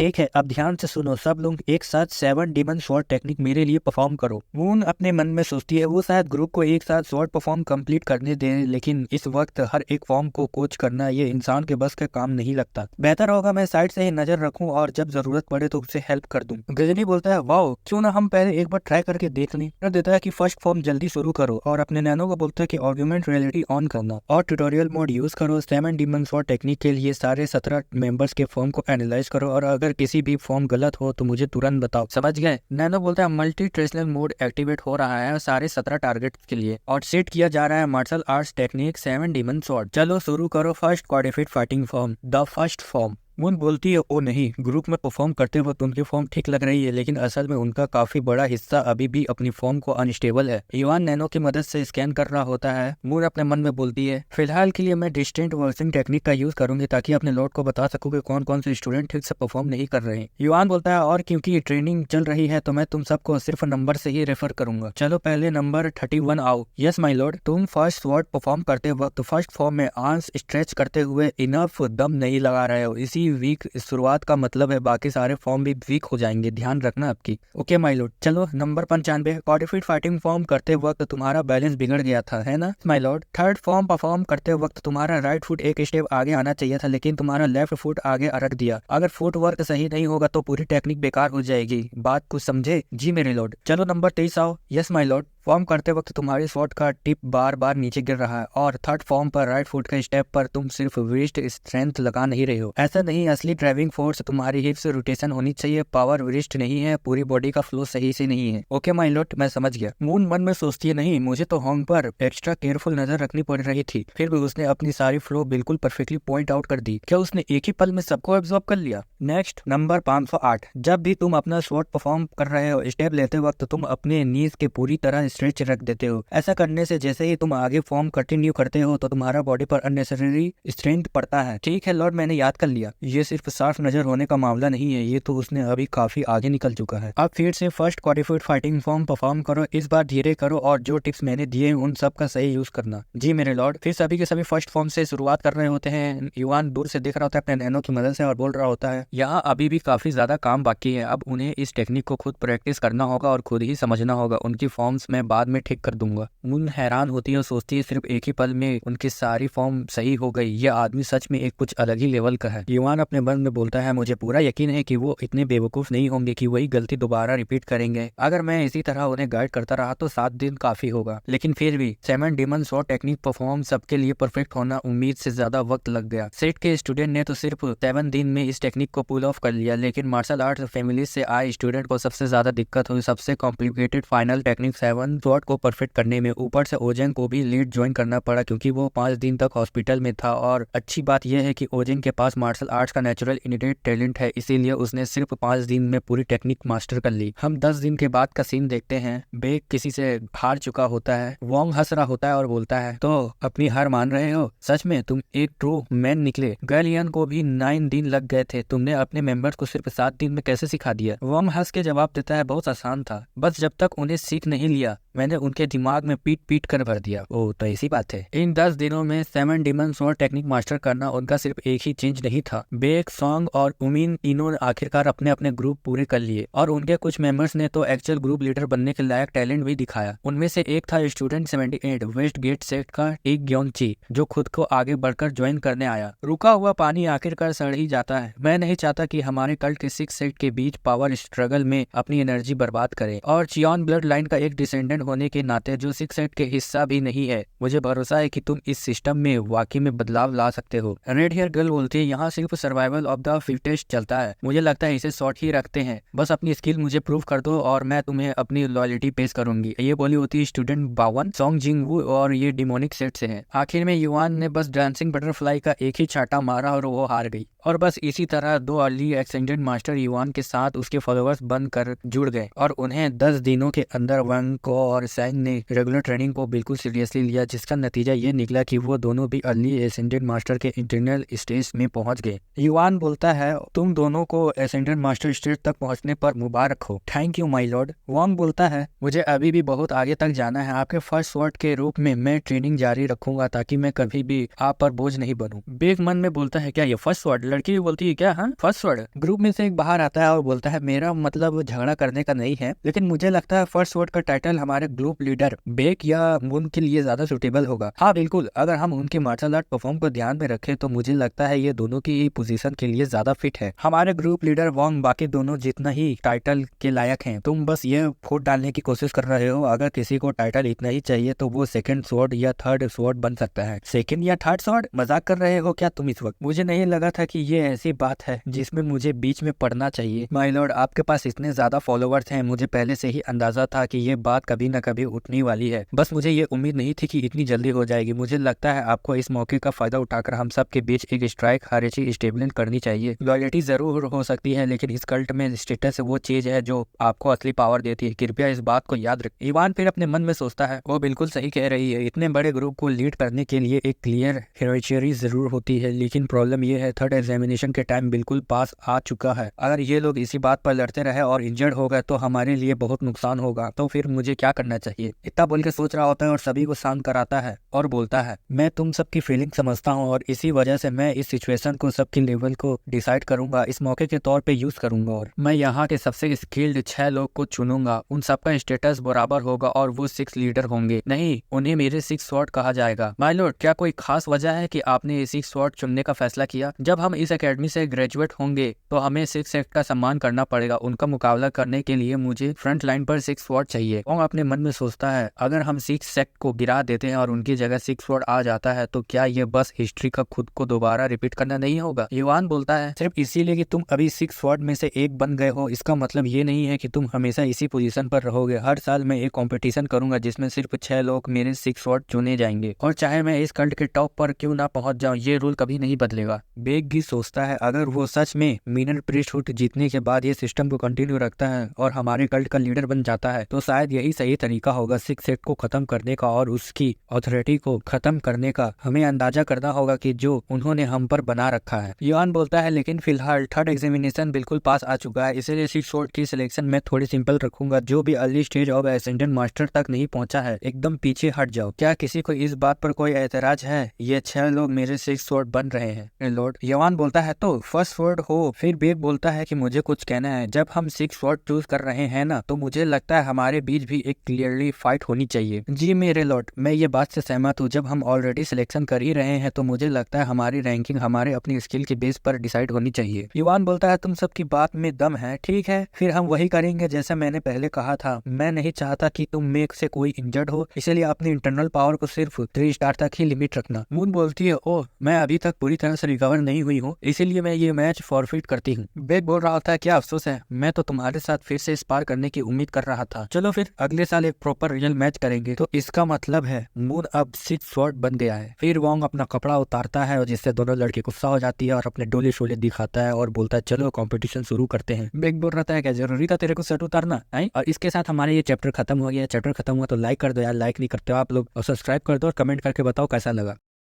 ठीक है, अब ध्यान से सुनो। सब लोग एक साथ 7 डीमन स्वॉर्ड टेक्निक मेरे लिए परफॉर्म करो। मून अपने मन में सोचती है वो शायद ग्रुप को एक साथ स्वॉर्ड परफॉर्म कंप्लीट करने दे, लेकिन इस वक्त हर एक फॉर्म को कोच करना ये इंसान के बस का काम नहीं लगता। बेहतर होगा मैं साइड से ही नजर रखूं और जब जरूरत पड़े तो उसे हेल्प कर दूं। गजनी बोलता है वाओ, क्यों ना हम पहले एक बार ट्राई करके देख लें। कर देता है कि फर्स्ट फॉर्म जल्दी शुरू करो और अपने नैनो को बोलता है कि आर्गुमेंट रियलिटी ऑन करना और ट्यूटोरियल मोड यूज करो। 7 डीमन स्वॉर्ड टेक्निक के लिए सारे 17 मेंबर्स के फॉर्म को एनालाइज करो और अगर किसी भी फॉर्म गलत हो तो मुझे तुरंत बताओ। समझ गए? नैनो बोलता है मल्टी ट्रेडिशनल मोड एक्टिवेट हो रहा है सारे 17 टारगेट के लिए और सेट किया जा रहा है martial arts technique 7 demon sword. चलो शुरू करो first codified fighting form, the first form. Moon बोलती है ओ नहीं, ग्रुप में परफॉर्म करते वक्त उनकी फॉर्म ठीक लग रही है, लेकिन असल में उनका काफी बड़ा हिस्सा अभी भी अपनी फॉर्म को अनस्टेबल है। युवान नैनो की मदद से स्कैन कर रहा होता है। मून अपने मन में बोलती है फिलहाल के लिए मैं डिस्टेंट वर्सिंग टेक्निक का यूज करूंगी ताकि अपने लॉर्ड को बता सकूं कि कौन कौन से स्टूडेंट ठीक से परफॉर्म नहीं कर रहे हैं। युवान बोलता है और क्योंकि ट्रेनिंग चल रही है तो मैं तुम सबको सिर्फ नंबर से ही रेफर करूंगा। चलो पहले नंबर 31 आओ। Yes my lord. तुम फर्स्ट स्वॉर्ड परफॉर्म करते वक्त फर्स्ट फॉर्म में आर्म्स स्ट्रेच करते हुए इनफ दम नहीं लगा रहे हो। इसी वीक शुरुआत का मतलब है बाकी सारे फॉर्म भी वीक हो जाएंगे, ध्यान रखना आपकी। Okay my Lord. चलो नंबर 95 कॉडिफाइड फाइटिंग फॉर्म करते वक्त तुम्हारा बैलेंस बिगड़ गया था, है ना my Lord. Third form perform करते वक्त तुम्हारा राइट फुट एक स्टेप आगे आना चाहिए था, लेकिन तुम्हारा लेफ्ट फुट आगे अरक दिया। अगर फुट वर्क सही नहीं होगा तो पूरी टेक्निक बेकार हो जाएगी। बात कुछ समझे? जी मेरे लॉर्ड। चलो नंबर 23 आओ। Yes my Lord. फॉर्म करते वक्त तुम्हारी स्वॉर्ड का टिप बार बार नीचे गिर रहा है और थर्ड फॉर्म पर राइट फुट के स्टेप पर तुम सिर्फ वेस्ट स्ट्रेंथ लगा नहीं रहे हो। ऐसा नहीं, असली ड्राइविंग फोर्स तुम्हारी हिप्स रोटेशन होनी चाहिए। पावर वेस्ट नहीं है, पूरी बॉडी का फ्लो सही से नहीं है। ओके माय लॉर्ड, मैं समझ गया। मून मन में सोचती है नहीं, मुझे तो होंग पर एक्स्ट्रा केयरफुल नजर रखनी पड़ रही थी, फिर भी उसने अपनी सारी फ्लो बिल्कुल परफेक्टली पॉइंट आउट कर दी। क्या उसने एक ही पल में सबको एब्जॉर्ब कर लिया? Next number 508। जब भी तुम अपना स्वॉर्ड परफॉर्म कर रहे हो स्टेप लेते वक्त तुम अपने नीज के पूरी तरह स्ट्रेच रख देते हो। ऐसा करने से जैसे ही तुम आगे फॉर्म कंटिन्यू करते हो तो तुम्हारा बॉडी पर अननेसेसरी स्ट्रेंथ पड़ता है। ठीक है लॉर्ड, मैंने याद कर लिया। ये सिर्फ साफ नजर होने का मामला नहीं है, ये तो उसने अभी काफी आगे निकल चुका है। अब फिर से first codified fighting form perform करो, इस बार धीरे करो और जो टिप्स मैंने दिए उन सब का सही यूज करना। जी मेरे लॉर्ड। फिर सभी के सभी फर्स्ट फॉर्म से शुरुआत कर रहे होते हैं। युवान दूर से देख रहा होता है अपने नैनो की मदद से और बोल रहा होता है यहाँ अभी भी काफी ज्यादा काम बाकी है। अब उन्हें इस टेक्निक को खुद प्रैक्टिस करना होगा और खुद ही समझना होगा। उनकी फॉर्म्स मैं बाद में ठीक कर दूंगा। मून हैरान होती है और सोचती है सिर्फ एक ही पल में उनकी सारी फॉर्म सही हो गई। ये आदमी सच में एक कुछ अलग ही लेवल का है। युवान अपने मन में बोलता है मुझे पूरा यकीन है कि वो इतने बेवकूफ नहीं होंगे कि वही गलती दोबारा रिपीट करेंगे। अगर मैं इसी तरह उन्हें गाइड करता रहा तो 7 दिन काफी होगा, लेकिन फिर भी 7 डीमन स्वॉर्ड टेक्निक परफॉर्म सबके लिए परफेक्ट होना उम्मीद से ज्यादा वक्त लग गया। सेट के स्टूडेंट ने तो सिर्फ 7 दिन में इस टेक्निक को पुल ऑफ कर लिया, लेकिन मार्शल आर्ट्स फैमिली से आए स्टूडेंट को सबसे ज्यादा दिक्कत हुई। सबसे कॉम्प्लिकेटेड फाइनल टेक्निक 7 स्वॉर्ड को परफेक्ट करने में। ऊपर से ओजेन को भी लीड ज्वाइन करना पड़ा क्योंकि वो 5 दिन तक हॉस्पिटल में था। और अच्छी बात यह है कि ओजेन के पास मार्शल आर्ट्स का नेचुरल इनिडेट टैलेंट है, इसीलिए उसने सिर्फ 5 दिन में पूरी टेक्निक मास्टर कर ली। हम 10 दिन के बाद का सीन देखते हैं। बेक किसी से हार चुका होता है। वोंग हंस रहा होता है और बोलता है तो अपनी हार मान रहे हो? सच में तुम एक ट्रू मैन निकले। गैलियन को भी 9 दिन लग गए थे, तुमने अपने मेंबर्स को सिर्फ 7 दिन में कैसे सिखा दिया? वोंग हंस के जवाब देता है बहुत आसान था, बस जब तक उन्हें सीख नहीं लिया मैंने उनके दिमाग में पीट पीट कर भर दिया। ओह तो ऐसी बात है। इन 10 दिनों में 7 डीमन स्वॉर्ड टेक्निक मास्टर करना उनका सिर्फ एक ही चेंज नहीं था। बेक, सॉन्ग और उमिन तीनों ने आखिरकार अपने अपने ग्रुप पूरे कर लिए और उनके कुछ मेंबर्स ने तो एक्चुअल ग्रुप लीडर बनने के लायक टैलेंट भी दिखाया। उनमें से एक था स्टूडेंट 78 वेस्ट गेट सेट का टिक ग्योंगची, जो खुद को आगे बढ़कर ज्वाइन करने आया। रुका हुआ पानी आखिरकार सड़ ही जाता है। मैं नहीं चाहता कि हमारे कल्ट के 6 सेट के बीच पावर स्ट्रगल में अपनी एनर्जी बर्बाद करे। और चियॉन ब्लड लाइन का एक डिसेंडेंट होने के नाते जो 6 सेट के हिस्सा भी नहीं है, मुझे भरोसा है कि तुम इस सिस्टम में वाकई में बदलाव ला सकते हो। रेड हेयर गर्ल बोलती है यहाँ सिर्फ सर्वाइवल ऑफ द फिटेस्ट चलता है, मुझे लगता है इसे शॉर्ट ही रखते हैं। बस अपनी स्किल मुझे प्रूव कर दो और मैं तुम्हें अपनी लॉयल्टी पेश करूंगी। ये बोली होती है स्टूडेंट 52 सॉन्ग जिंगवू और ये डिमोनिक सेट से है। आखिर में युवान ने बस डांसिंग बटरफ्लाई का एक ही छाटा मारा और वो हार गई। और बस इसी तरह 2 अर्ली एक्सटेंडेड मास्टर युवान के साथ उसके फॉलोअर्स बनकर जुड़ गए और उन्हें 10 दिनों के अंदर वंग को और सैंग ने रेगुलर ट्रेनिंग को बिल्कुल सीरियसली लिया, जिसका नतीजा ये निकला कि वो दोनों भी अर्ली एसेंडेंट मास्टर के इंटरनल स्टेज में पहुंच गए। युवान बोलता है तुम दोनों को एसेंडेंट मास्टर स्टेज तक पहुंचने पर मुबारक हो। Thank you my lord. Wang बोलता है मुझे अभी भी बहुत आगे तक जाना है। आपके फर्स्ट स्वॉर्ड के रूप में मैं ट्रेनिंग जारी रखूंगा ताकि मैं कभी भी आप पर बोझ नहीं बनूं। बेग मन में बोलता है क्या ये फर्स्ट स्वॉर्ड लड़की बोलती है क्या? हाँ फर्स्ट स्वॉर्ड। ग्रुप में से एक बाहर आता है और बोलता है मेरा मतलब झगड़ा करने का नहीं है, लेकिन मुझे लगता है फर्स्ट स्वॉर्ड का टाइटल हमारे ग्रुप लीडर बेक या मून के लिए ज्यादा सुटेबल होगा। हाँ बिल्कुल, अगर हम उनके मार्शल आर्ट परफॉर्म को ध्यान में रखें तो मुझे लगता है ये दोनों की पोजीशन के लिए ज्यादा फिट है। हमारे ग्रुप लीडर वॉन्ग बाकी दोनों जितना ही टाइटल के लायक हैं। तुम बस ये फुट डालने की कोशिश कर रहे हो। अगर किसी को टाइटल इतना ही चाहिए तो वो सेकंड स्वॉर्ड या थर्ड स्वॉर्ड बन सकता है। सेकंड या थर्ड स्वॉर्ड? मजाक कर रहे हो क्या तुम इस वक्त? मुझे नहीं लगा था कि ये ऐसी बात है जिसमें मुझे बीच में पढ़ना चाहिए। माय लॉर्ड, आपके पास इतने ज्यादा फॉलोवर्स हैं, मुझे पहले से ही अंदाजा था कि ये बात कभी न कभी उठने वाली है। बस मुझे ये उम्मीद नहीं थी कि इतनी जल्दी हो जाएगी। मुझे लगता है आपको इस मौके का फायदा उठाकर हम सब के बीच एक स्ट्राइक हारेची स्टेबलिंग करनी चाहिए। लॉयल्टी जरूर हो सकती है, लेकिन इस कल्ट में स्टेटस वो चीज है जो आपको असली पावर देती है। कृपया इस बात को याद रखें। इवान फिर अपने मन में सोचता है वो बिल्कुल सही कह रही है। इतने बड़े ग्रुप को लीड करने के लिए एक क्लियर हेरेडिटरी जरूर होती है, लेकिन प्रॉब्लम ये है थर्ड एग्जामिनेशन के टाइम बिल्कुल पास आ चुका है। अगर ये लोग इसी बात पर लड़ते रहे और इंजर्ड हो गए तो हमारे लिए बहुत नुकसान होगा। तो फिर मुझे क्या करना चाहिए? इतना बोल के सोच रहा होता है और सभी को शांत कराता है और बोलता है मैं तुम सबकी फीलिंग समझता हूँ और इसी वजह से मैं इस सिचुएशन को सबके लेवल को डिसाइड करूंगा, इस मौके के तौर पे यूज करूंगा और मैं यहाँ के सबसे स्किल्ड 6 लोग को चुनूंगा। उन सबका स्टेटस बराबर होगा और वो 6 लीडर होंगे। नहीं, उन्हें मेरे 6 स्वॉर्ड कहा जाएगा। माय लॉर्ड, क्या कोई खास वजह है कि आपने ये 6 स्वॉर्ड चुनने का फैसला किया? जब हम इस एकेडमी से ग्रेजुएट होंगे तो हमें 6 सेक्ट का सम्मान करना पड़ेगा। उनका मुकाबला करने के लिए मुझे फ्रंट लाइन पर 6 स्वॉर्ड चाहिए। और अपने मन में सोचता है अगर हम 6 सेक्ट को गिरा देते हैं और उनकी जगह 6 स्वॉर्ड आ जाता है तो क्या ये बस हिस्ट्री का खुद को दोबारा रिपीट करना नहीं होगा? युवान बोलता है सिर्फ इसीलिए कि तुम अभी 6 स्वॉर्ड में से एक बन गए हो, इसका मतलब ये नहीं है कि तुम हमेशा इसी पोजीशन पर रहोगे। हर साल मैं एक कंपटीशन करूंगा जिसमें सिर्फ 6 लोग मेरे 6 स्वॉर्ड चुने जाएंगे, और चाहे मैं इस कल्ट के टॉप पर क्यों ना पहुंच जाऊं, ये रूल कभी नहीं बदलेगा। बेग भी सोचता है अगर वो सच में मीनर प्रीस्टहुड जीतने के बाद ये सिस्टम को कंटिन्यू रखता है और हमारे कल्ट का लीडर बन जाता है तो शायद यही सही तरीका होगा 6 सेक्ट को खत्म करने का और उसकी अथॉरिटी को खत्म करने का। हमें अंदाजा करना होगा कि जो उन्होंने हम पर बना रखा है। युआन बोलता है लेकिन फिलहाल थर्ड एग्जामिनेशन बिल्कुल पास आ चुका है, इसीलिए 6 स्वॉर्ड की सिलेक्शन मैं थोड़ी सिंपल रखूंगा। जो भी early stage of ascendant master तक नहीं पहुंचा है एकदम पीछे हट जाओ। क्या किसी को इस बात पर कोई एतराज है? ये 6 लोग मेरे 6 स्वॉर्ड बन रहे हैं लॉर्ड। युआन बोलता है तो फर्स्ट स्वॉर्ड हो। फिर बेग बोलता है कि मुझे कुछ कहना है। जब हम 6 स्वॉर्ड चूज कर रहे हैं ना तो मुझे लगता है हमारे बीच भी एक क्लियरली फाइट होनी चाहिए। जी मेरे लॉर्ड, मैं ये बात से सहमत हूँ। जब हम ऑलरेडी सिलेक्शन कर ही रहे हैं तो मुझे लगता है हमारी रैंकिंग हमारे अपनी स्किल के बेस पर डिसाइड होनी चाहिए। युआन बोलता है तुम सबकी बात में दम है, ठीक है फिर हम वही करेंगे जैसा मैंने पहले कहा था। मैं नहीं चाहता कि तुम में से कोई इंजर्ड हो, इसलिए अपनी इंटरनल पावर को सिर्फ 3 स्टार तक ही लिमिट रखना। मून बोलती है ओह मैं अभी तक पूरी तरह से रिकवर नहीं हुई हूँ, इसीलिए मैं ये मैच फॉरफिट करती हूँ। बेग बोल रहा था क्या अफसोस है, मैं तो तुम्हारे साथ फिर से स्पार करने की उम्मीद कर रहा था। चलो फिर अगले साल एक प्रॉपर रियल मैच करेंगे। तो इसका मतलब है मून अब 6 स्वॉर्ड बन गया है। फिर वोंग अपना कपड़ा उतारता है और जिससे दोनों लड़के गुस्सा हो जाती है और अपने डोले शोले दिखाता है और बोलता है चलो कंपटीशन शुरू करते हैं। बेग बोल रहा है क्या जरूरी था तेरे को शर्ट उतारना है? और इसके साथ हमारे ये चैप्टर खत्म हो गया। चैप्टर खत्म हुआ तो लाइक कर दो यार, लाइक नहीं करते हो आप लोग, और सब्सक्राइब कर दो और कमेंट करके बताओ कैसा लगा।